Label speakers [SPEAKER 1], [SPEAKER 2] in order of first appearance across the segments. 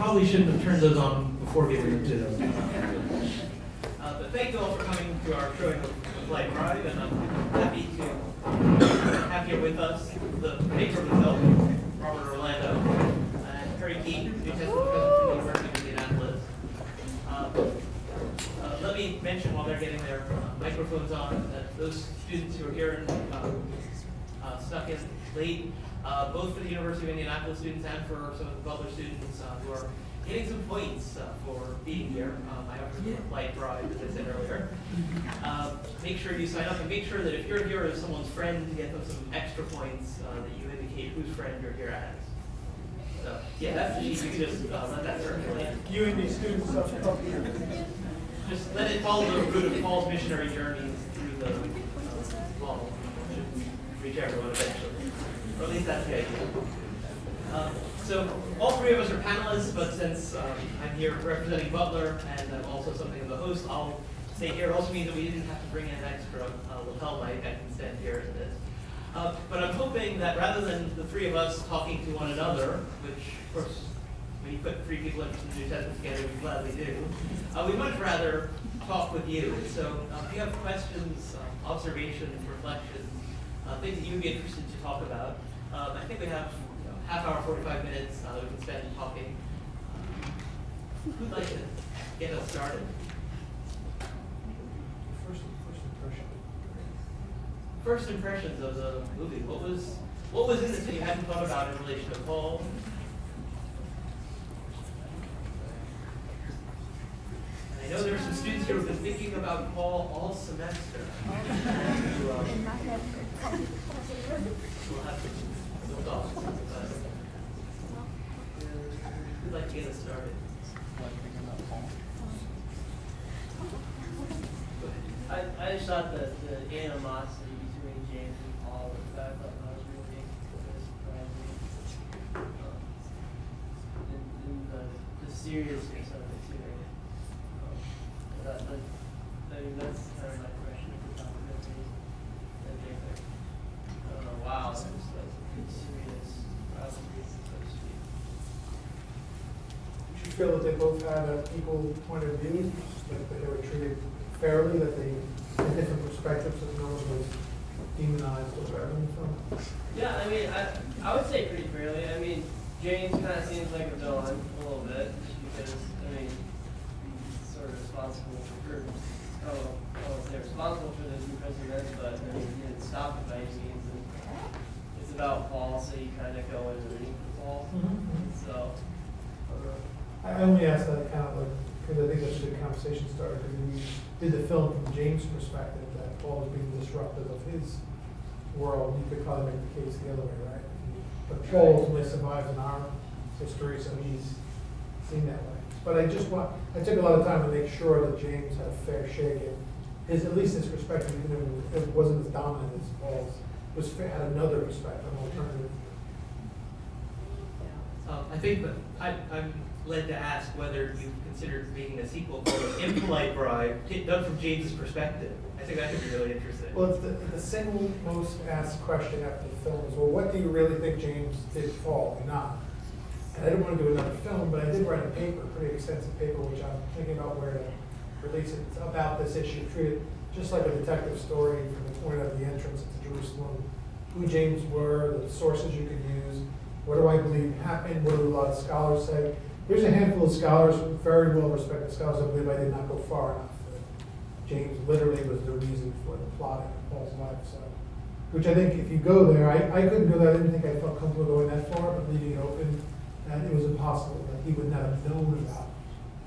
[SPEAKER 1] probably shouldn't have turned those on before getting into them.
[SPEAKER 2] But thank you all for coming to our showing of Polite Bribe, and I'm happy to have here with us the maker of the film, Robert Orlando, and Perry Kea, who has professor from the University of Indianapolis. Let me mention while they're getting their microphones on that those students who are here and snuck in late, both for the University of Indianapolis students and for some of the Butler students who are getting some points for being here. I offered them a polite bribe, as I said earlier. Make sure you sign up, and make sure that if you're here as someone's friend, to get them some extra points that you indicate whose friend you're here as. So, yeah, that's the sheet. You can just let that circulate.
[SPEAKER 3] You and these students up here.
[SPEAKER 2] Just let it follow the route of Paul's missionary journeys through the fall. Should reach everyone eventually. Or at least that's the idea. So all three of us are panelists, but since I'm here representing Butler and I'm also something of the host, I'll stay here. It also means that we didn't have to bring in an extra lapel mic. I can stand here as it is. But I'm hoping that rather than the three of us talking to one another, which of course when you put three people interested in the New Testament together, we gladly do, we'd much rather talk with you. So if you have questions, observations, reflections, things that you'd be interested to talk about, I think we have half hour, 45 minutes that we can spend talking. Who'd like to get us started? First impressions of the movie. What was in this that you hadn't thought about in relation to Paul? And I know there are some students here who've been thinking about Paul all semester. We'll have some thoughts. Who'd like to get us started?
[SPEAKER 4] I just thought that the animosity between James and Paul, I thought that was really surprising. And the seriousness of it too. That's kind of my impression of the top of the movie. That they like, I don't know, wow, that was like a serious rivalry, so to speak.
[SPEAKER 3] Did you feel that they both had an equal point of view, that they were treated fairly, that they had different perspectives, that no one was demonized or whatever in the film?
[SPEAKER 4] Yeah, I mean, I would say pretty fairly. I mean, James kind of seems like a villain a little bit, just because, I mean, he's sort of responsible for, I don't say responsible for this imprisonment, but I mean, he didn't stop it by any means. And it's about Paul, so you kind of go in rooting for Paul. So,
[SPEAKER 3] I only asked that kind of like, because I think that's a good conversation starter, because we did the film from James' perspective, that Paul was being disruptive of his world. You could probably make the case the other way, right? But Paul ultimately survives in our history, so he's seen that way. But I took a lot of time to make sure that James had a fair shake at at least his perspective, even if it wasn't as dominant as Paul's, had another perspective, an alternative.
[SPEAKER 2] I think that I'm led to ask whether you considered making a sequel called Impolite Bribe, done from James's perspective. I think that could be really interesting.
[SPEAKER 3] Well, it's the single most asked question after the film is, well, what do you really think James did to Paul or not? And I didn't want to do another film, but I did write a paper, a pretty extensive paper, which I'm thinking about where to release it. It's about this issue, treated just like a detective story from the point of the entrance into Jerusalem, who James were, the sources you could use, what do I believe happened, what do a lot of scholars say. There's a handful of scholars, very well-respected scholars, I believe I did not go far enough. James literally was the reason for the plotting of Paul's life. So, which I think if you go there, I couldn't go there, I didn't think I felt comfortable going that far, but leaving it open, and it was impossible that he would not have known about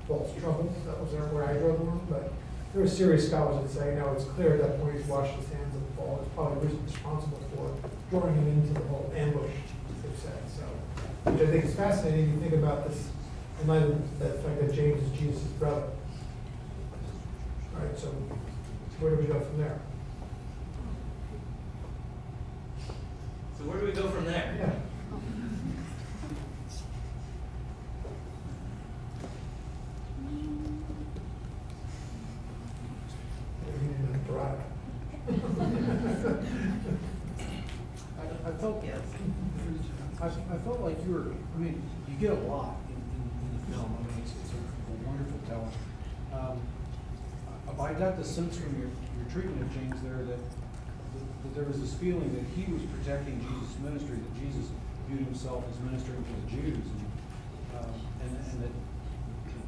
[SPEAKER 3] Paul's troubles. That was where I drew the line, but there were serious scholars that say, no, it's clear at that point he's washed his hands of Paul. It's probably responsible for drawing him into the whole ambush, they've said. So, which I think is fascinating. You think about this in light of the fact that James is Jesus' brother. All right, so where do we go from there?
[SPEAKER 2] So where do we go from there?
[SPEAKER 3] Yeah.
[SPEAKER 5] I felt
[SPEAKER 2] Yes.
[SPEAKER 5] I felt like you were. I mean, you get a lot in the film.
[SPEAKER 6] Helen. I got the sense from your treatment of James there that there was this feeling that he was protecting Jesus' ministry, that Jesus viewed himself as ministering to the Jews, and that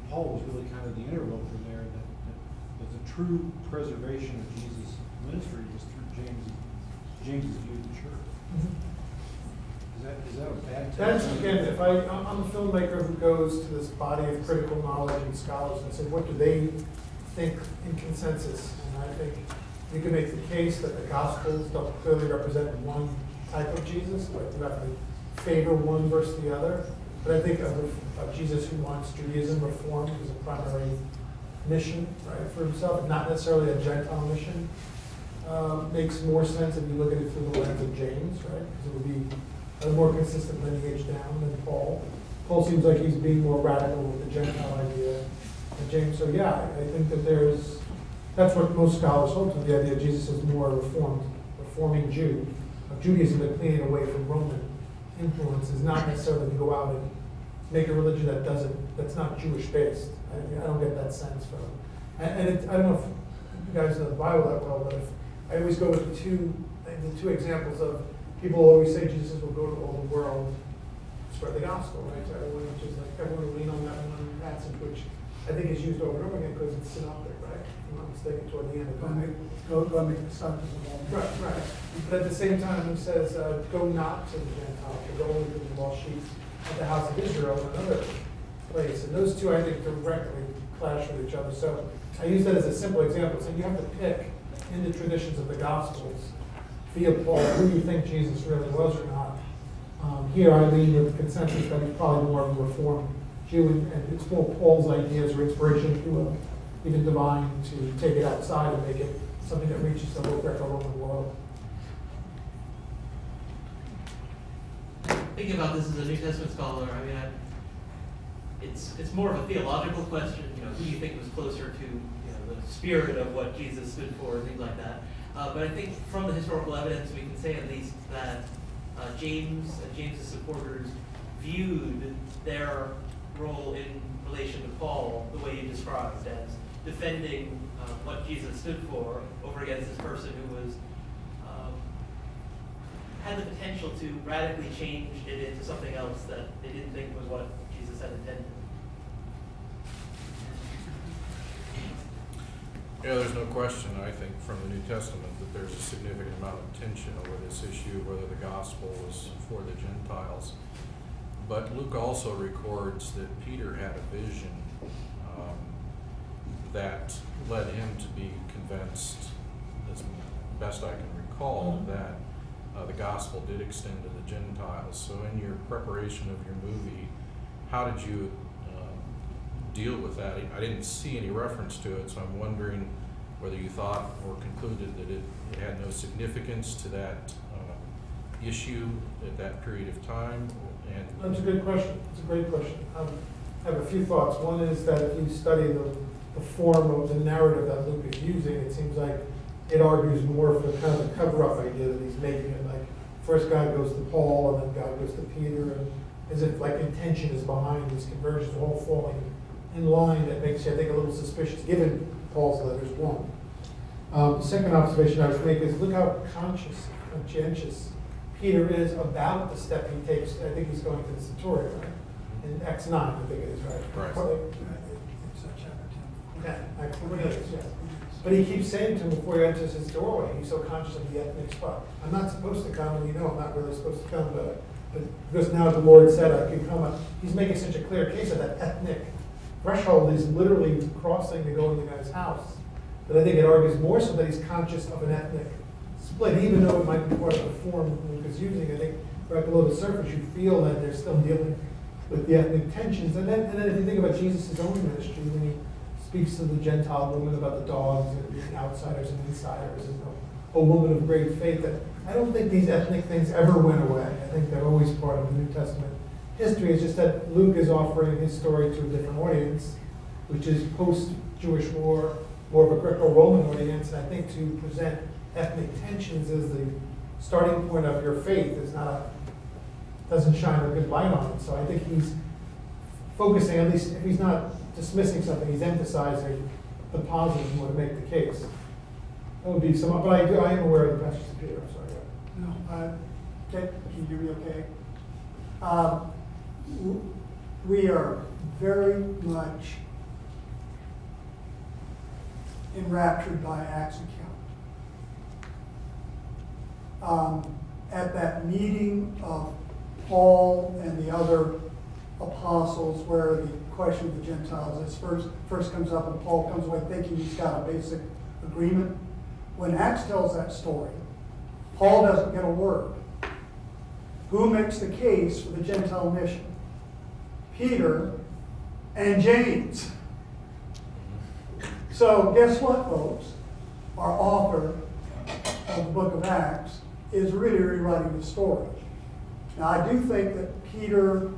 [SPEAKER 6] Paul was really kind of the interloper there, that the true preservation of Jesus' ministry was through James's view of the church. Is that a bad
[SPEAKER 3] That's,
[SPEAKER 6] take?
[SPEAKER 3] again, I'm a filmmaker who goes to this body of critical knowledge and scholars and say, what do they think in consensus? And I think you can make the case that the Gospels don't clearly represent one type of Jesus, but you have to favor one versus the other. But I think of Jesus who wants Judaism reformed as a primary mission, right, for himself, not necessarily a Gentile mission, makes more sense if you look at it through the lens of James, right? Because it would be a more consistent lineage down than Paul. Paul seems like he's being more radical with the Gentile idea than James. So yeah, I think that that's what most scholars hold to, the idea of Jesus as more reforming Jew, of Judaism that cleaning away from Roman influences, not necessarily to go out and make a religion that's not Jewish based. I don't get that sense from it. And I don't know if you guys know the Bible that well, but I always go with the two examples of people always say Jesus will go to all the world, spread the gospel, right? To everyone, which is like everyone will lean on that one passage, which I think is used over and over again because it's synoptic, right? If I'm not mistaken, toward the end of it.
[SPEAKER 5] Go make the disciples of all.
[SPEAKER 3] Right, right. But at the same time, he says, go not to the Gentiles, but go only to the lost sheep of the house of Israel, another place. And those two, I think, directly clash with each other. So I use that as a simple example. So you have to pick in the traditions of the Gospels, via Paul, who you think Jesus really was or not. Here I lean with the consensus that he's probably more of a Reformed Jew, and it's more Paul's ideas or inspiration, if you will, even divine, to take it outside and make it something that reaches the whole Greco-Roman world.
[SPEAKER 2] Thinking about this as a New Testament scholar, I mean, it's more of a theological question. You know, who do you think was closer to the spirit of what Jesus stood for, and things like that. But I think from the historical evidence, we can say at least that James and James's supporters viewed their role in relation to Paul the way you described, as defending what Jesus stood for over against this person who was had the potential to radically change it into something else that they didn't think was what Jesus had intended.
[SPEAKER 7] Yeah, there's no question, I think, from the New Testament that there's a significant amount of tension over this issue, whether the gospel was for the Gentiles. But Luke also records that Peter had a vision that led him to be convinced, as best I can recall, that the gospel did extend to the Gentiles. So in your preparation of your movie, how did you deal with that? I didn't see any reference to it, so I'm wondering whether you thought or concluded that it had no significance to that issue at that period of time. And
[SPEAKER 3] That's a good question. It's a great question. I have a few thoughts. One is that if you study the form of the narrative that Luke is using, it seems like it argues more for kind of the cover-up idea that he's making it. Like, first God goes to Paul, and then God goes to Peter, and as if like intention is behind these conversions all falling in line. That makes you, I think, a little suspicious, given Paul's letters. One. The second observation I would make is look how conscientious Peter is about the step he takes. I think he's going to the centurion, right? In Acts 9, I think it is, right?
[SPEAKER 7] Right.
[SPEAKER 3] Yeah, Acts 9, yeah. But he keeps saying to him before he enters his doorway, he's so conscious of the ethnic spot. I'm not supposed to come, and I'm not really supposed to come, but because now the Lord said I can come. He's making such a clear case of that ethnic threshold is literally crossing to go in the guy's house. But I think it argues more so that he's conscious of an ethnic split, even though it might be part of the form Luke is using. I think right below the surface, you feel that they're still dealing with the ethnic tensions. And then if you think about Jesus' own ministry, when he speaks to the Gentile woman about the dogs and being outsiders and insiders, and a woman of great faith, that I don't think these ethnic things ever went away. I think they're always part of the New Testament history. It's just that Luke is offering his story to a different audience, which is post-Jewish war, more of a Greco-Roman audience. And I think to present ethnic tensions as the starting point of your faith doesn't shine a good light on it. So I think he's focusing, at least if he's not dismissing something, he's emphasizing the positive and want to make the case. That would be some, but I am aware of the message to Peter, I'm sorry.
[SPEAKER 5] No, okay, can you hear me okay? We are very much enraptured by Acts account. At that meeting of Paul and the other apostles where the question of the Gentiles is first comes up, and Paul comes away thinking he's got a basic agreement. When Acts tells that story, Paul doesn't get a word. Who makes the case for the Gentile mission? Peter and James. So guess what, folks? Our author of the book of Acts is really rewriting the story. Now, I do think that Peter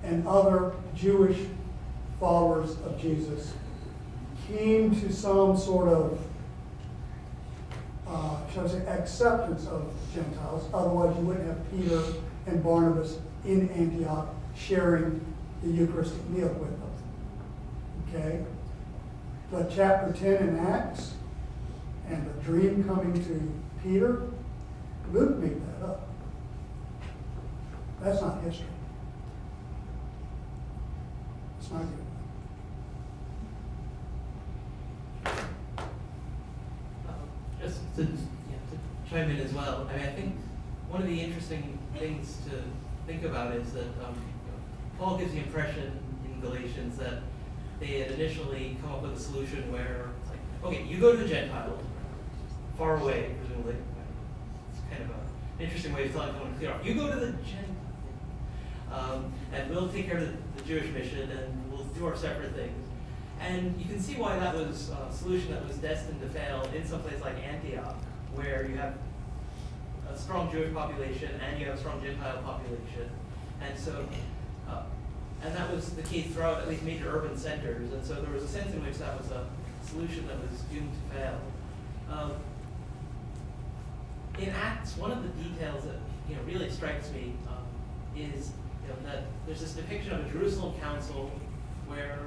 [SPEAKER 5] and other Jewish followers of Jesus came to some sort of, shall I say, acceptance of Gentiles. Otherwise, you wouldn't have Peter and Barnabas in Antioch sharing the Eucharistic meal with them. Okay? But chapter 10 in Acts and the dream coming to Peter, Luke made that up. That's not history. It's not good.
[SPEAKER 2] Just to chime in as well, I mean, I think one of the interesting things to think about is that Paul gives the impression in Galatians that they had initially come up with a solution where it's like, okay, you go to the Gentiles, far away, presumably. It's kind of an interesting way of telling someone to clear off. You go to the Gentiles, and we'll take care of the Jewish mission, and we'll do our separate things. And you can see why that was a solution that was destined to fail in some place like Antioch, where you have a strong Jewish population and you have a strong Gentile population. And so, and that was the case throughout at least major urban centers. And so there was a sense in which that was a solution that was doomed to fail. In Acts, one of the details that really strikes me is that there's this depiction of a Jerusalem council where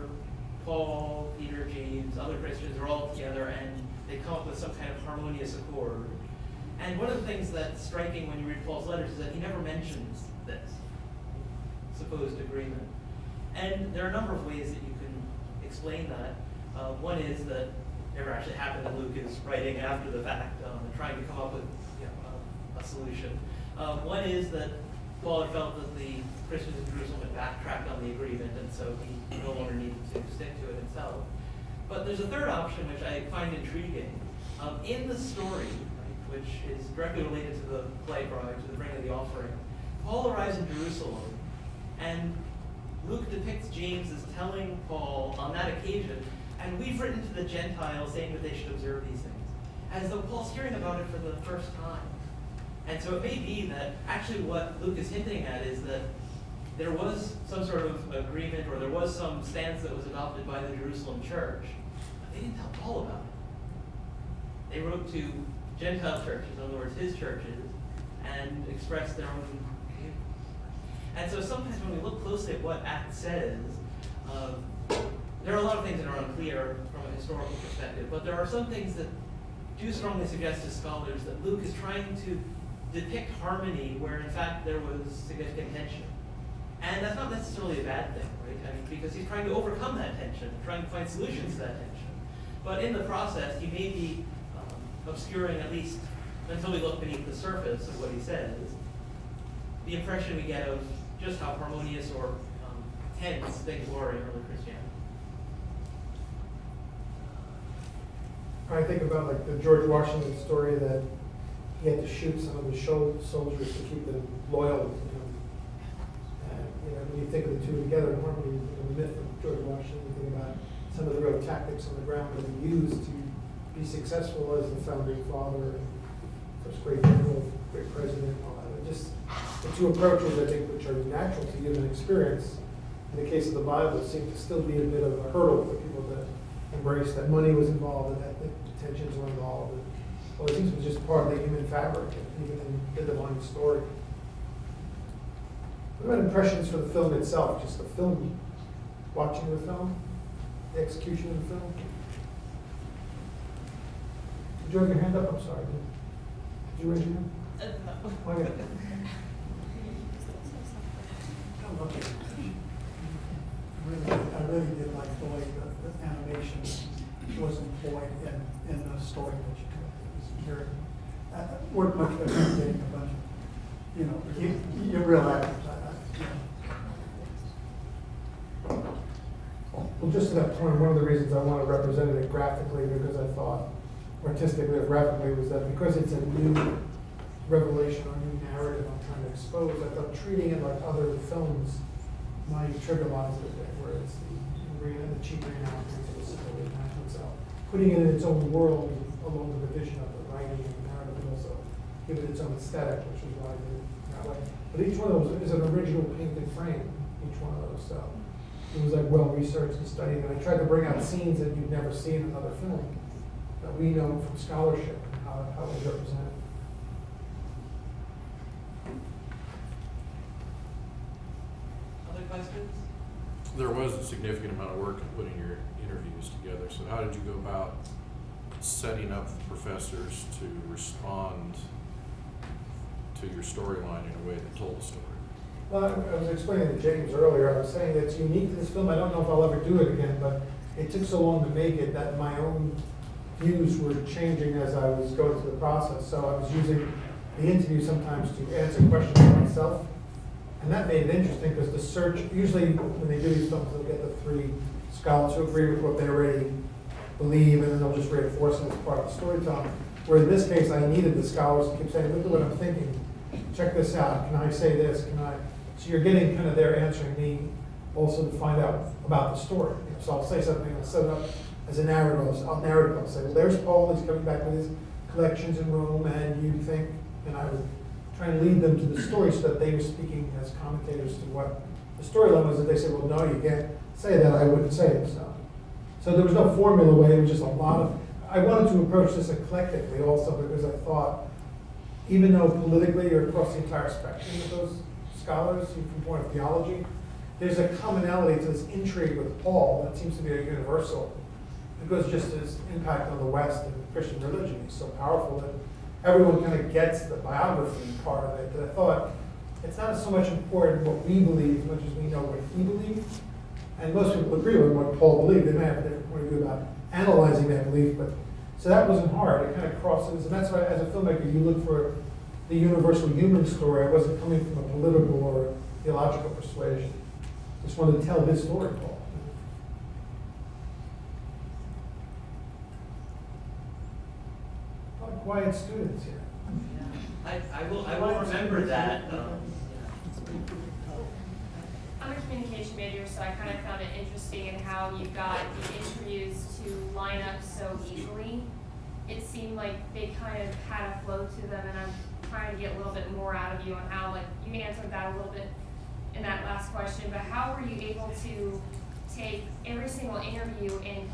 [SPEAKER 2] Paul, Peter, James, other Christians are all together and they come up with some kind of harmonious accord. And one of the things that's striking when you read Paul's letters is that he never mentions this supposed agreement. And there are a number of ways that you can explain that. One is that it never actually happened, and Luke is writing after the fact, trying to come up with a solution. One is that Paul had felt that the Christians in Jerusalem had backtracked on the agreement, and so he no longer needed to stick to it himself. But there's a third option which I find intriguing. In the story, right, which is directly related to the Polite Bribe, to the bringing of the offering, Paul arrives in Jerusalem, and Luke depicts James as telling Paul on that occasion, and we've written to the Gentiles saying that they should observe these things, as though Paul's hearing about it for the first time. And so it may be that actually what Luke is hinting at is that there was some sort of agreement, or there was some stance that was adopted by the Jerusalem church, but they didn't tell Paul about it. They wrote to Gentile churches, in other words, his churches, and expressed their own view. And so sometimes when we look closely at what Acts says, there are a lot of things that are unclear from a historical perspective, but there are some things that do strongly suggest to scholars that Luke is trying to depict harmony where in fact there was significant tension. And that's not necessarily a bad thing, right? I mean, because he's trying to overcome that tension, trying to find solutions to that tension. But in the process, he may be obscuring, at least until we look beneath the surface of what he says, the impression we get of just how harmonious or tense things were in early Christianity.
[SPEAKER 3] I think about like the George Washington story that he had to shoot some of the soldiers to keep them loyal. When you think of the two together in harmony, the myth of George Washington, you think about some of the real tactics on the ground that he used to be successful as the founding father, first great general, great president, all that. And just the two approaches, I think, which are natural to human experience, in the case of the Bible, seem to still be a bit of a hurdle for people to embrace that money was involved and that the tensions were involved. And, well, it seems it was just part of the human fabric, even in the divine story. What about impressions for the film itself? Just the film, watching the film? the execution of the film? Did you have your hand up? I'm sorry. Did you raise your hand?
[SPEAKER 4] No.
[SPEAKER 3] Okay.
[SPEAKER 5] I really did like the way the animation was employed in the story that you told. It was very, worked much better than getting a bunch of, you real actors.
[SPEAKER 3] Well, just to that point, one of the reasons I wanted to represent it graphically, because I thought artistically or graphically, was that because it's a new revelation or new narrative I'm trying to expose, I thought treating it like other films might trivialize it a bit, where it's the cheap reenactments of the simple reenactment itself. Putting it in its own world along with the vision of the writing and the narrative, and also give it its own aesthetic, which is why I did it that way. But each one of those is an original painted frame, each one of those, so it was like well researched and studied, and I tried to bring out scenes that you'd never see in another film that we know from scholarship and how it was represented.
[SPEAKER 2] Other questions?
[SPEAKER 7] There was a significant amount of work in putting your interviews together, so how did you go about setting up the professors to respond to your storyline in a way that told the story?
[SPEAKER 3] Well, I was explaining to James earlier, I was saying it's unique to this film. I don't know if I'll ever do it again, but it took so long to make it that my own views were changing as I was going through the process. So I was using the interview sometimes to answer questions for myself. And that made it interesting because the search, usually when they do these films, they'll get the three scholars who agree with what they already believe, and then they'll just reinforce it as part of the storytelling. Where in this case, I needed the scholars to keep saying, look at what I'm thinking. Check this out. Can I say this? Can I? So you're getting kind of there answering me also to find out about the story. So I'll say something, I'll set it up as a narrative. I'll narrate it. I'll say, well, there's Paul. He's coming back with his collections in Rome, and you think, and I would try and lead them to the story so that they were speaking as commentators to what the storyline was. That they said, well, no, you can't say that. I wouldn't say it. So there was no formula way. It was just a lot of. I wanted to approach this eclectically also because I thought, even though politically or across the entire spectrum of those scholars, from the point of theology, there's a commonality to this intrigue with Paul that seems to be a universal, because just his impact on the West and Christian religion is so powerful that everyone kind of gets the biography part of it. That I thought it's not so much important what we believe as much as we know what he believed. And most people agree with what Paul believed. They may have a different point of view about analyzing that belief, but so that wasn't hard. It kind of crosses, and that's why as a filmmaker you look for the universal human story. I wasn't coming from a political or theological persuasion. Just wanted to tell his story, Paul. Quiet students here.
[SPEAKER 2] I will remember that.
[SPEAKER 8] I'm a communication major, so I kind of found it interesting in how you got the interviews to line up so easily. It seemed like they kind of had a flow to them, and I'm trying to get a little bit more out of you on how, like, you answered that a little bit in that last question, but how were you able to take every single interview and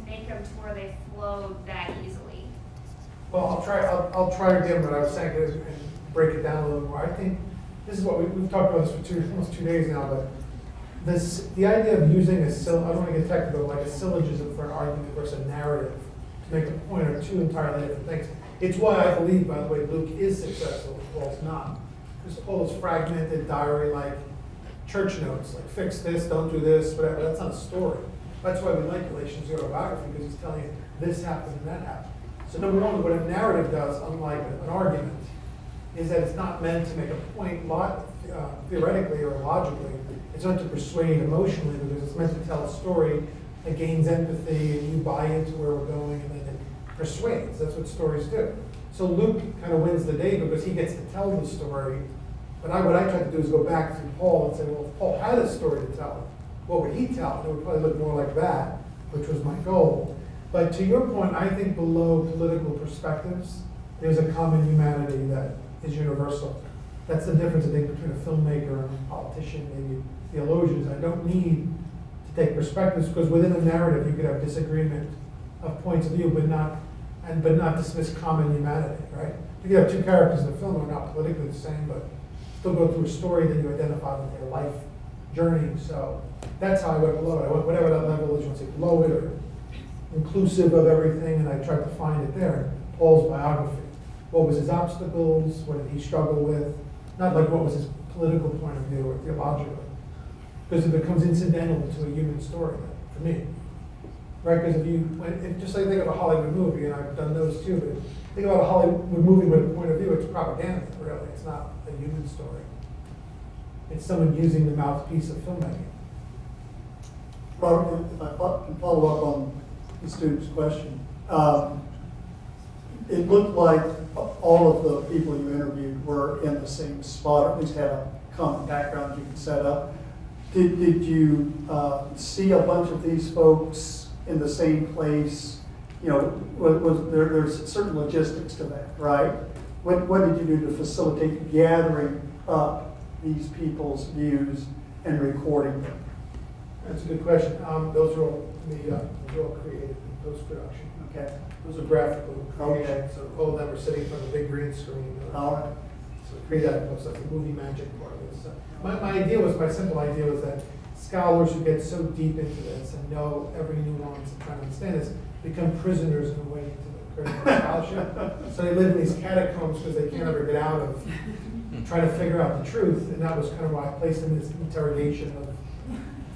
[SPEAKER 8] make them to where they flowed that easily?
[SPEAKER 3] Well, I'll try again what I was saying and break it down a little more. I think this is what we've talked about this for almost 2 days now, but the idea of using I don't want to get technical, like a syllogism for an argument versus a narrative to make a point are two entirely different things. It's why I believe, by the way, Luke is successful and Paul's not. Because Paul is fragmented, diary-like church notes, like fix this, don't do this, whatever. That's not a story. That's why we like Galatians' autobiography, because he's telling you this happened and that happened. So number one, what a narrative does, unlike an argument, is that it's not meant to make a point theoretically or logically. It's meant to persuade emotionally, because it's meant to tell a story that gains empathy and you buy into where we're going, and then it persuades. That's what stories do. So Luke kind of wins the day because he gets to tell the story. But what I try to do is go back to Paul and say, well, if Paul had a story to tell, what would he tell? It would probably look more like that, which was my goal. But to your point, I think below political perspectives, there's a common humanity that is universal. That's the difference, I think, between a filmmaker and a politician, maybe theologians. I don't need to take perspectives, because within a narrative you could have disagreement of points of view, but not dismiss common humanity, right? You could have two characters in the film who are not politically the same, but still go through a story that you identify with their life journey. So that's how I went below it. I went whatever that level is, you want to say below it or inclusive of everything, and I tried to find it there. Paul's biography. What was his obstacles? What did he struggle with? Not like what was his political point of view or theological. Because it becomes incidental to a human story, for me. Right? Because just like think of a Hollywood movie, and I've done those too, but think about a Hollywood movie with a point of view, it's propaganda, really. It's not a human story. It's someone using the mouthpiece of filmmaking.
[SPEAKER 5] Robert, if I can follow up on the student's question. It looked like all of the people you interviewed were in the same spot, or at least had a common background you could set up. Did you see a bunch of these folks in the same place? You know, there's certain logistics to that, right? What did you do to facilitate gathering up these people's views and recording them?
[SPEAKER 3] That's a good question. Those are all created in post-production.
[SPEAKER 5] Okay.
[SPEAKER 3] Those are graphical creation,
[SPEAKER 5] Okay.
[SPEAKER 3] so all of them are sitting in front of a big green screen.
[SPEAKER 5] All right.
[SPEAKER 3] So create that post, like the movie magic part of this. My simple idea was that scholars who get so deep into this and know every nuance and try to understand this become prisoners in a way to the critical scholarship. So they live in these catacombs because they can't ever get out of trying to figure out the truth, and that was kind of why I placed them in this interrogation of,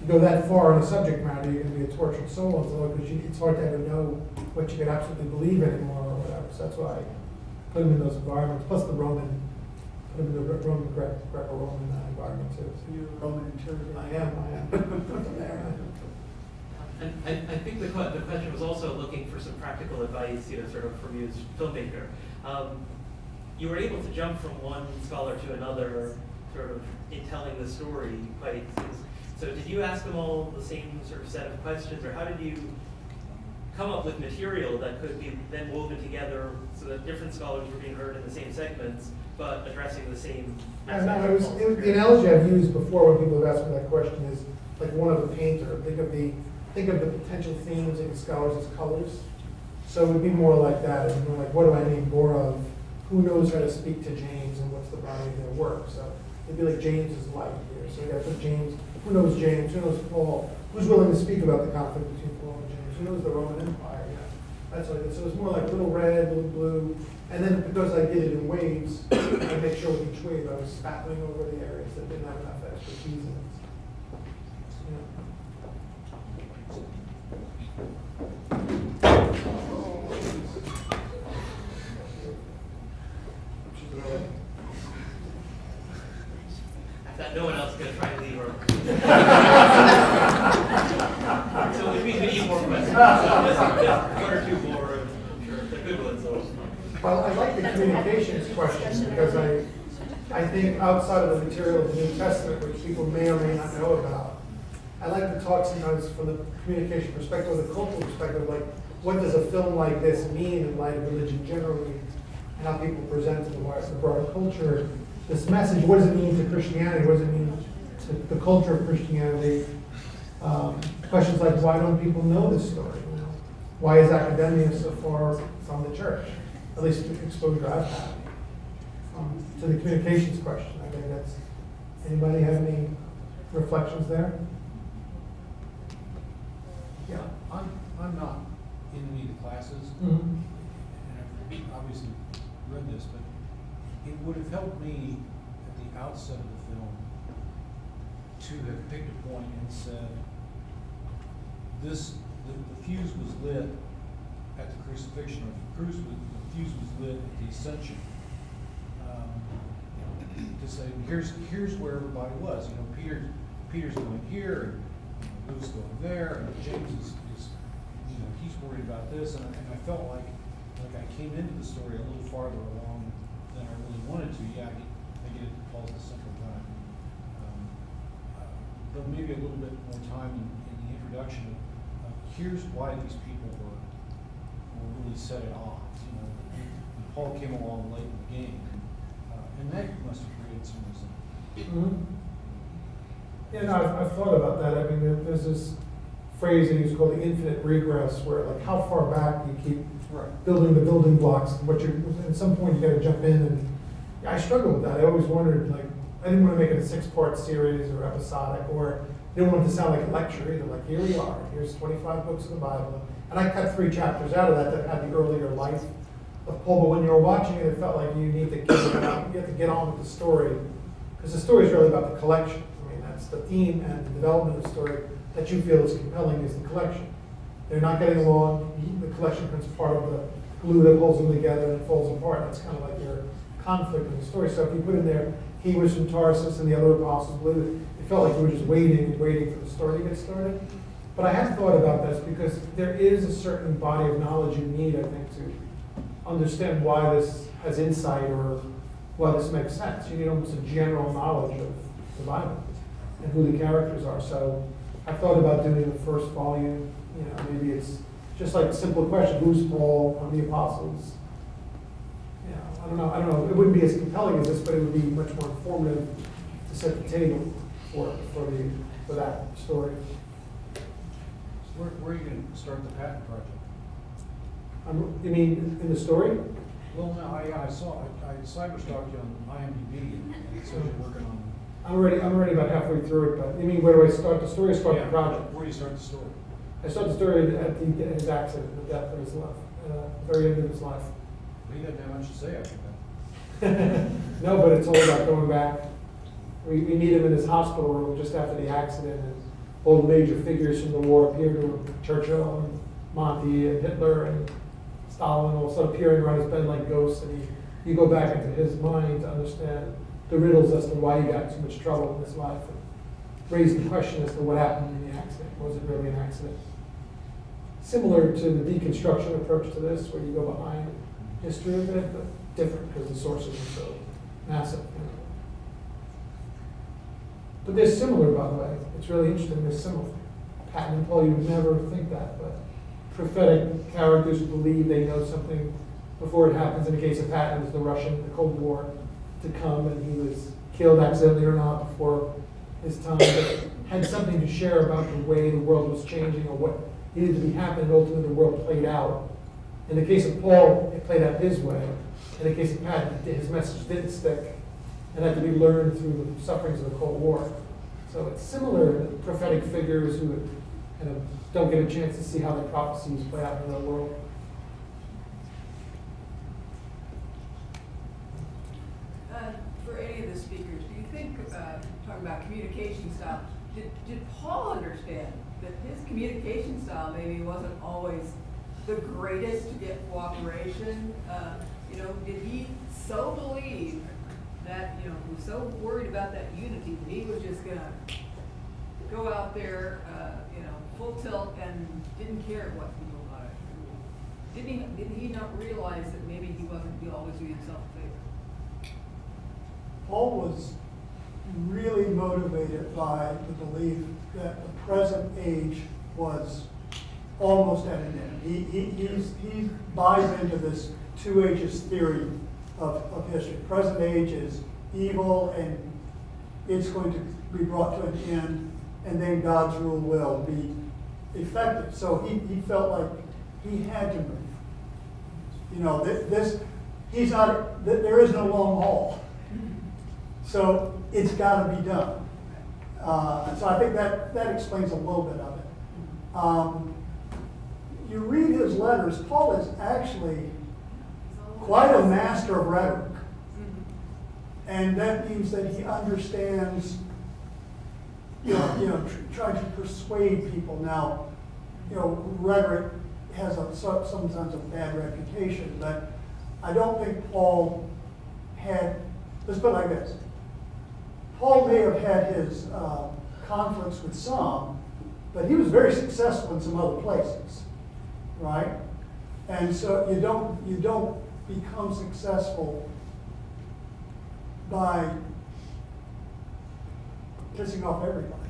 [SPEAKER 3] you go that far on a subject matter, you're going to be a tortured soul, because it's hard to ever know what you can absolutely believe anymore or whatever. So that's why I put them in those environments. Plus the Roman, put them in the Greco-Roman environment too.
[SPEAKER 5] So you're a Roman interrogator.
[SPEAKER 3] I am.
[SPEAKER 2] And I think the question was also looking for some practical advice, sort of from you as filmmaker. You were able to jump from one scholar to another, sort of in telling the story quite. So did you ask them all the same sort of set of questions, or how did you come up with material that could be then woven together so that different scholars were being heard in the same segments, but addressing the same aspects?
[SPEAKER 3] The analogy I've used before when people have asked me that question is like one of a painter. Think of the potential themes in scholars as colors. So it would be more like that. It's more like, what do I need more of? Who knows how to speak to James, and what's the body of their work? So it'd be like James is light here. So you got to put James. Who knows James? Who knows Paul? Who's willing to speak about the conflict between Paul and James? Who knows the Roman Empire? Yeah, that's what it is. So it's more like little red, little blue, and then because I did it in waves, I make sure with each wave I was spattling over the areas that didn't have enough expertise in it.
[SPEAKER 2] I thought no one else is going to try and leave her. So which means we need more questions. Just one or two more, I'm sure they're good ones. So.
[SPEAKER 3] Well, I like the communications question because I think outside of the material of the New Testament, which people may or may not know about, I like to talk sometimes from the communication perspective, or the cultural perspective, like what does a film like this mean in light of religion generally, and how people present to the broader culture this message. What does it mean to Christianity? What does it mean to the culture of Christianity? Questions like, why don't people know this story? Why is academia so far from the church? At least the exposure I've had. To the communications question, I think that's, anybody have any reflections there?
[SPEAKER 6] Yeah, I'm not in any of the classes,
[SPEAKER 3] Mm-hmm.
[SPEAKER 6] and I've obviously read this, but it would have helped me at the outset of the film to have picked a point and said, the fuse was lit at the crucifixion, or the fuse was lit at the ascension. To say, here's where everybody was. Peter's going here, and Luke's going there, and James is he's worried about this, and I felt like I came into the story a little farther along than I really wanted to. Yeah, I get it, Paul's the central guy. But maybe a little bit more time in the introduction of here's why these people were really set at odds. And Paul came along late in the game, and that must have created some resentment.
[SPEAKER 3] Mm-hmm. Yeah, no, I've thought about that. I mean, there's this phrase they use called the infinite regress, where like how far back you keep building the building blocks. At some point you got to jump in, and I struggle with that. I always wondered, like, I didn't want to make it a 6-part series or episodic, or didn't want it to sound like a lecture either. Like, here we are, here's 25 books of the Bible. And I cut 3 chapters out of that had the earlier life of Paul. But when you were watching it, it felt like you need to you have to get on with the story. Because the story is really about the collection. I mean, that's the theme and the development of the story that you feel is compelling is the collection. They're not getting along. The collection becomes part of the glue that holds them together and it falls apart. That's kind of like your conflict in the story. So if you put in there, he was from Tarsus and the other apostles believed it felt like you were just waiting and waiting for the story to get started. But I have thought about this because there is a certain body of knowledge you need, I think, to understand why this has insight or why this makes sense. You need almost a general knowledge of the Bible and who the characters are. So I've thought about doing the first volume. You know, maybe it's just like a simple question: who's Paul? One of the apostles? You know, I don't know. It wouldn't be as compelling as this, but it would be much more informative to set the table for that story.
[SPEAKER 6] Where are you going to start the patent project?
[SPEAKER 3] You mean in the story?
[SPEAKER 6] Well, no, I cyberstalked you on IMDb, and it says you're working on.
[SPEAKER 3] I'm already about halfway through it, but you mean where do I start the story or start the project?
[SPEAKER 6] Where do you start the story?
[SPEAKER 3] I start the story at his accident, the death of his life, very end of his life.
[SPEAKER 6] Well, you didn't have much to say after that.
[SPEAKER 3] No, but it's all about going back. We meet him in his hospital room just after the accident, and all the major figures from the war appear to him. Churchill and Monty and Hitler and Stalin all start appearing around his bed like ghosts, and you go back into his mind to understand the riddles as to why he got in so much trouble in his life, and raise the question as to what happened in the accident. Was it really an accident? Similar to the deconstruction approach to this, where you go behind history of it, but different because the sources are so massive. You know. But they're similar, by the way. It's really interesting. They're similar. Patton and Paul, you would never think that, but prophetic characters who believe they know something before it happens. In the case of Patton, it was the Cold War to come, and he was killed accidentally or not before his time, but had something to share about the way the world was changing or what needed to be happening, and ultimately the world played out. In the case of Paul, it played out his way. In the case of Patton, his message didn't stick and had to be learned through the sufferings of the Cold War. So it's similar to prophetic figures who kind of don't get a chance to see how their prophecies play out in the world.
[SPEAKER 9] For any of the speakers, do you think, talking about communication style, did Paul understand that his communication style maybe wasn't always the greatest to get cooperation? Did he so believe that, he was so worried about that unity that he was just gonna go out there, full tilt and didn't care what people thought? Did he not realize that maybe he wasn't always doing himself a favor?
[SPEAKER 5] Paul was really motivated by the belief that the present age was almost at an end. He buys into this 2 ages theory of history. Present age is evil and it's going to be brought to an end, and then God's rule will be effective. So he felt like he had to move. There is no long haul. So it's got to be done. So I think that explains a little bit of it. You read his letters, Paul is actually quite a master of rhetoric. And that means that he understands, trying to persuade people. Now, rhetoric has sometimes a bad reputation, but I don't think Paul had, let's put it like this. Paul may have had his conflicts with some, but he was very successful in some other places, right? And so you don't become successful by pissing off everybody,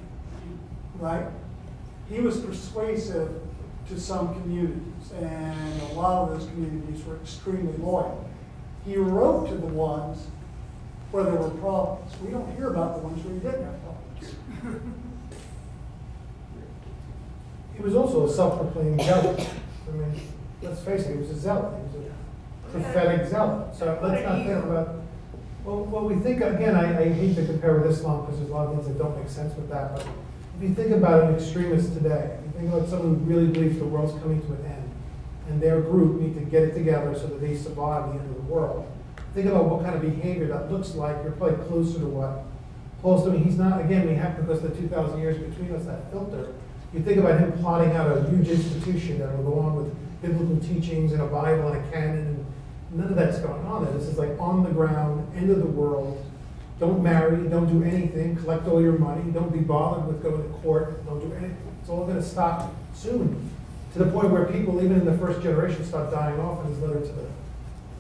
[SPEAKER 5] right? He was persuasive to some communities, and a lot of those communities were extremely loyal. He wrote to the ones where there were problems. We don't hear about the ones where he didn't have problems.
[SPEAKER 3] He was also a self-proclaimed zealot. I mean, let's face it, he was a zealot. He was a prophetic zealot. So let's not think about Well, we think, again, I hate to compare with Islam because there's a lot of things that don't make sense with that, but if you think about an extremist today, if you think about someone who really believes the world's coming to an end, and their group need to get it together so that they survive the end of the world, think about what kind of behavior that looks like. You're probably closer to what Paul's doing. He's not, again, we have, because of the 2,000 years between us, that filter. You think about him plotting out a huge institution that will go on with biblical teachings and a Bible and a canon, and none of that's going on there. This is like on the ground, end of the world. Don't marry, don't do anything, collect all your money, don't be bothered with going to court, don't do anything. It's all going to stop soon. To the point where people, even in the first generation, start dying off. In his letter to the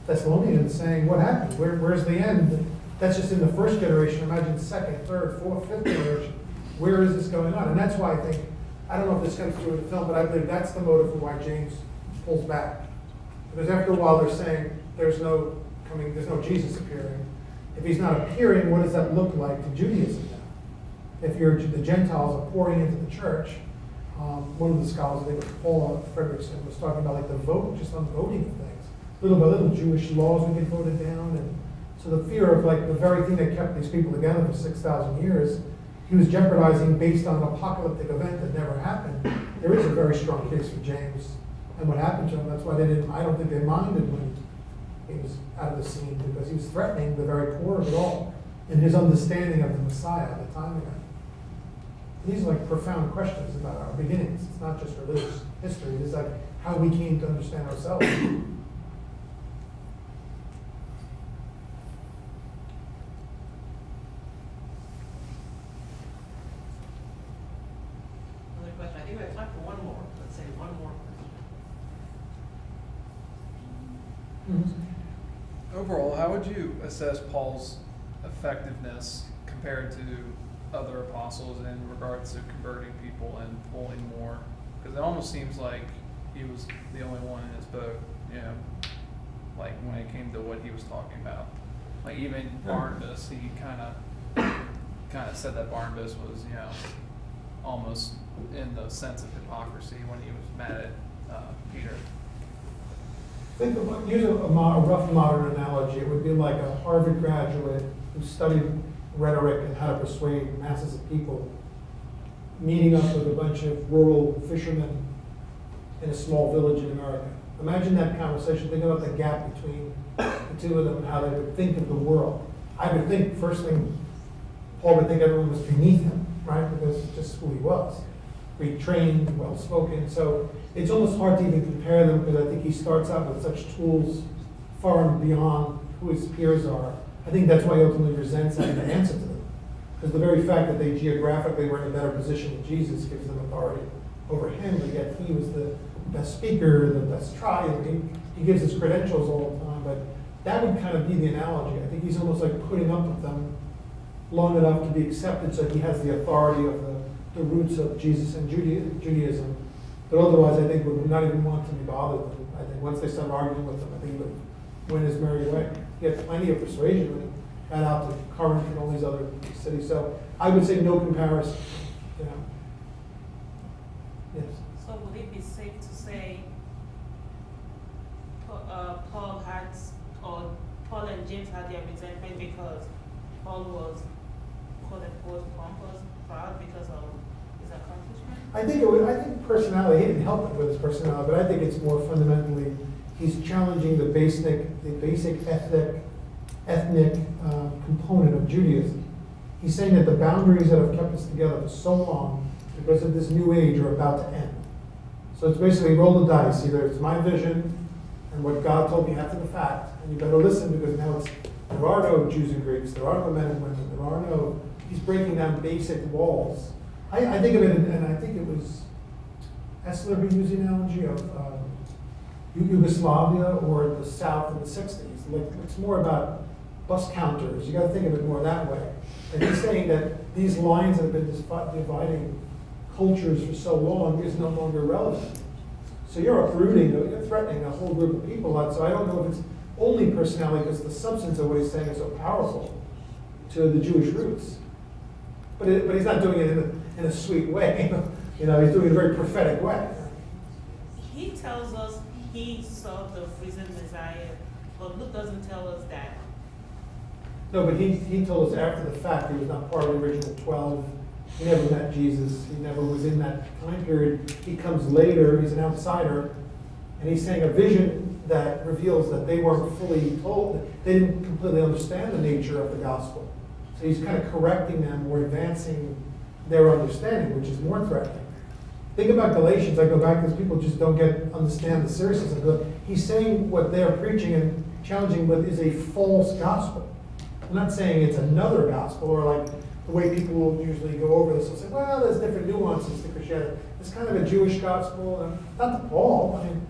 [SPEAKER 3] Thessalonians, saying, what happened? Where's the end? That's just in the first generation. Imagine second, third, fourth, fifth generation. Where is this going on? And that's why I think, I don't know if this comes through in the film, but I believe that's the motive for why James pulls back. Because after a while they're saying there's no Jesus appearing. If he's not appearing, what does that look like to Judaism now? If the Gentiles are pouring into the church, one of the scholars, I think it was Paul Frederickson, was talking about like the vote, just on voting of things. Little by little, Jewish laws would get voted down, and so the fear of like the very thing that kept these people together for 6,000 years, he was jeopardizing based on an apocalyptic event that never happened. There is a very strong case for James and what happened to him. That's why I don't think they minded when he was out of the scene, because he was threatening the very core of it all in his understanding of the Messiah at the time of it. These are like profound questions about our beginnings. It's not just religious history. It's like how we came to understand ourselves.
[SPEAKER 2] Another question. I think we have time for one more. Let's say one more question.
[SPEAKER 10] Overall, how would you assess Paul's effectiveness compared to other apostles in regards to converting people and pulling more? Because it almost seems like he was the only one in his boat, like when it came to what he was talking about. Like even Barnabas, he kind of said that Barnabas was, almost in the sense of hypocrisy when he was mad at Peter.
[SPEAKER 3] Think about, use a rough modern analogy. It would be like a Harvard graduate who studied rhetoric and how to persuade masses of people, meeting up with a bunch of rural fishermen in a small village in America. Imagine that conversation. Think about the gap between the two of them and how they would think of the world. I would think, first thing, Paul would think everyone was beneath him, right? Because it's just who he was. Trained, well-spoken. So it's almost hard to even compare them, because I think he starts out with such tools far and beyond who his peers are. I think that's why he ultimately resents having to answer to them. Because the very fact that they geographically were in a better position than Jesus gives them authority over him, but yet he was the best speaker, the best trier. He gives his credentials all the time, but that would kind of be the analogy. I think he's almost like putting up with them long enough to be accepted, so he has the authority of the roots of Jesus and Judaism. But otherwise, I think we would not even want to be bothered with him. I think once they start arguing with him, I think he would win his merry way. He had plenty of persuasion when he got out to Corinth and all these other cities. So I would say no comparison. Yes.
[SPEAKER 11] So would it be safe to say Paul and James had their resentment because Paul was quote unquote pompous, proud because of his accomplishment?
[SPEAKER 3] I think personality, he didn't help it with his personality, but I think it's more fundamentally, he's challenging the basic ethnic component of Judaism. He's saying that the boundaries that have kept us together for so long, because of this new age, are about to end. So it's basically roll the dice. Either it's my vision and what God told me after the fact, and you better listen, because now there are no Jews and Greeks, there are no men and women, he's breaking down basic walls. I think of it, and I think it was Essler who used the analogy of Yugoslavia or the South in the 60s. Like, it's more about bus counters. You got to think of it more that way. And he's saying that these lines that have been dividing cultures for so long is no longer relevant. So you're uprooting, you're threatening a whole group of people. So I don't know if it's only personality, because the substance of what he's saying is so powerful to the Jewish roots. But he's not doing it in a sweet way. He's doing it in a very prophetic way.
[SPEAKER 11] He tells us he saw the risen Messiah, but Luke doesn't tell us that.
[SPEAKER 3] No, but he told us after the fact, he was not part of the original 12. He never met Jesus. He never was in that time period. He comes later, he's an outsider, and he's saying a vision that reveals that they weren't fully told, they didn't completely understand the nature of the gospel. So he's kind of correcting them or advancing their understanding, which is more threatening. Think about Galatians. I go back because people just don't understand the seriousness of it. He's saying what they're preaching and challenging with is a false gospel. I'm not saying it's another gospel, or like the way people will usually go over this. They'll say, well, there's different nuances to Christianity. It's kind of a Jewish gospel, and not to Paul. I mean,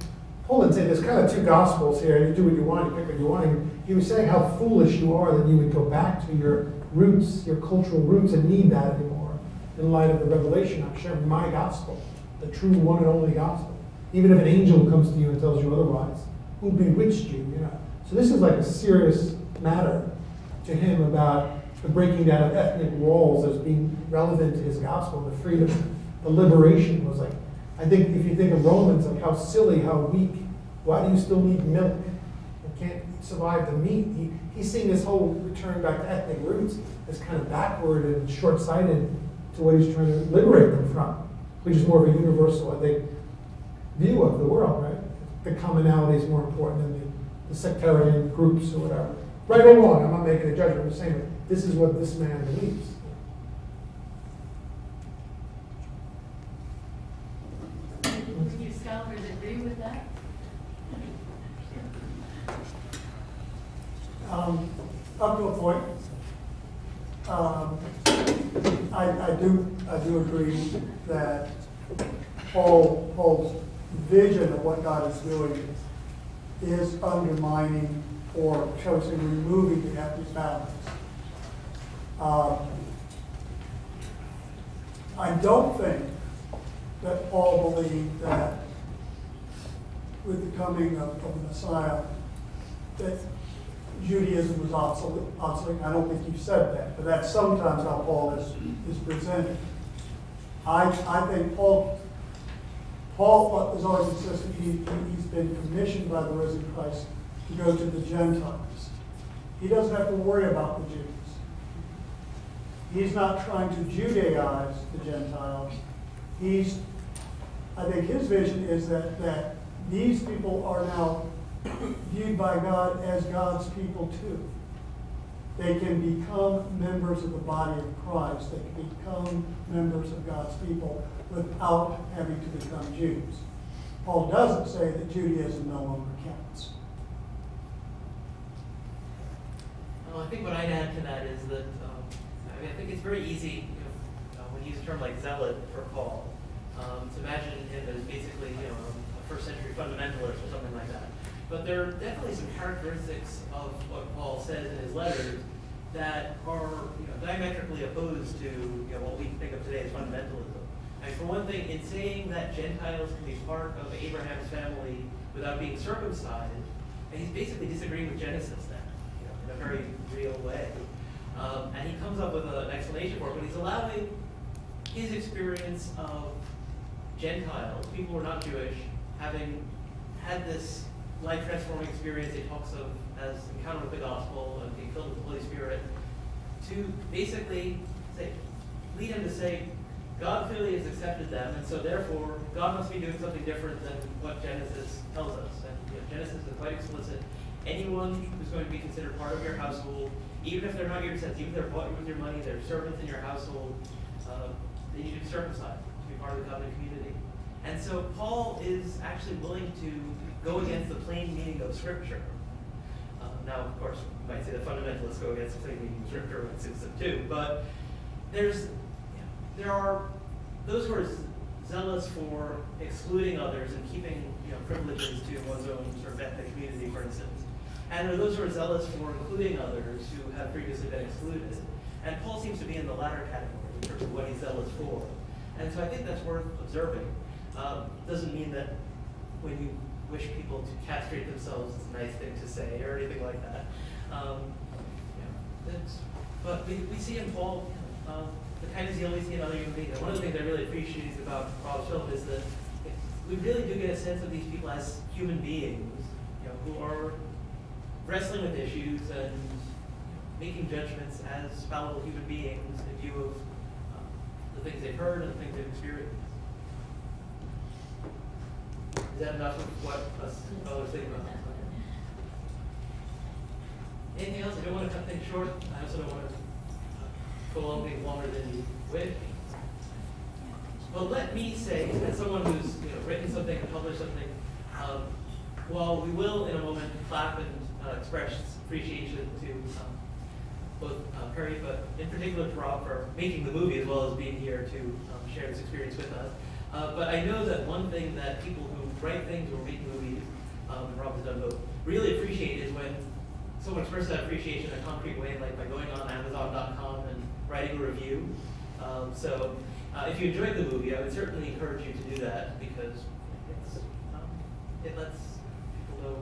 [SPEAKER 3] Paul didn't say there's kind of two gospels here, and you do what you want, you pick what you want. He was saying how foolish you are that you would go back to your roots, your cultural roots, and need that anymore in light of the revelation. I'm sharing my gospel, the true one and only gospel. Even if an angel comes to you and tells you otherwise, who bewitched you, you know. So this is like a serious matter to him about the breaking down of ethnic walls as being relevant to his gospel, the freedom, the liberation was like, I think if you think of Romans, like how silly, how weak, why do you still need milk? You can't survive the meat. He's seeing this whole return back to ethnic roots as kind of backward and short-sighted to what he's trying to liberate them from, which is more of a universal, I think, view of the world, right? The commonality is more important than the sectarian groups or whatever. Right or wrong, I'm not making a judgment, I'm just saying that this is what this man believes.
[SPEAKER 8] Do you scholars agree with that?
[SPEAKER 5] Up to a point. I do agree that Paul's vision of what God is doing is undermining or choosing removing the ethnic balance. I don't think that Paul believed that with the coming of the Messiah, that Judaism was obsolete. I don't think you said that, but that's sometimes how Paul is presented. I think Paul has always insisted he's been commissioned by the risen Christ to go to the Gentiles. He doesn't have to worry about the Jews. He's not trying to Judaize the Gentiles. I think his vision is that these people are now viewed by God as God's people too. They can become members of the body of Christ. They can become members of God's people without having to become Jews. Paul doesn't say that Judaism no longer counts.
[SPEAKER 2] Well, I think what I'd add to that is that I think it's very easy, when you use a term like zealot for Paul, to imagine him as basically a first century fundamentalist or something like that. But there are definitely some characteristics of what Paul says in his letters that are diametrically opposed to what we think of today as fundamentalism. And for one thing, in saying that Gentiles can be part of Abraham's family without being circumcised, and he's basically disagreeing with Genesis then, in a very real way. And he comes up with an explanation for it, but he's allowing his experience of Gentiles, people who are not Jewish, having had this life-transforming experience he talks of as encounter with the gospel and being filled with the Holy Spirit, to basically lead him to say, God clearly has accepted them, and so therefore, God must be doing something different than what Genesis tells us. And Genesis is quite explicit. Anyone who's going to be considered part of your household, even if they're not your descendants, even if they're bought you with your money, they're servants in your household, they need to be circumcised to be part of the covenant community. And so Paul is actually willing to go against the plain meaning of Scripture. Now, of course, you might say the fundamentalists go against the plain meaning of Scripture when it suits them too, but there are those who are zealous for excluding others and keeping privileges to one's own sort of ethnic community, for instance. And there are those who are zealous for including others who have previously been excluded. And Paul seems to be in the latter category in terms of what he's zealous for. And so I think that's worth observing. Doesn't mean that when you wish people to castrate themselves, it's a nice thing to say or anything like that. But we see in Paul the kind of zeal we see in other human beings. And one of the things I really appreciate about Paul's film is that we really do get a sense of these people as human beings, who are wrestling with issues and making judgments as fallible human beings in view of the things they've heard and the things they've experienced. Is that enough of what us others think about that? Anything else? I don't want to cut things short. I also don't want to prolong things longer than you wish. Well, let me say, as someone who's written something and published something, while we will in a moment clap and express appreciation to both Perry, but in particular to Rob for making the movie as well as being here to share this experience with us. But I know that one thing that people who write things or make movies, and Rob has done both, really appreciate is when someone expresses that appreciation in a concrete way, like by going on Amazon.com and writing a review. So if you enjoyed the movie, I would certainly encourage you to do that because it lets people know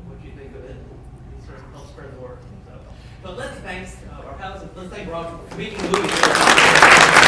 [SPEAKER 2] what you think of it. It sort of helps spread the word. So, but let's thank our pals and let's thank Rob for making the movie.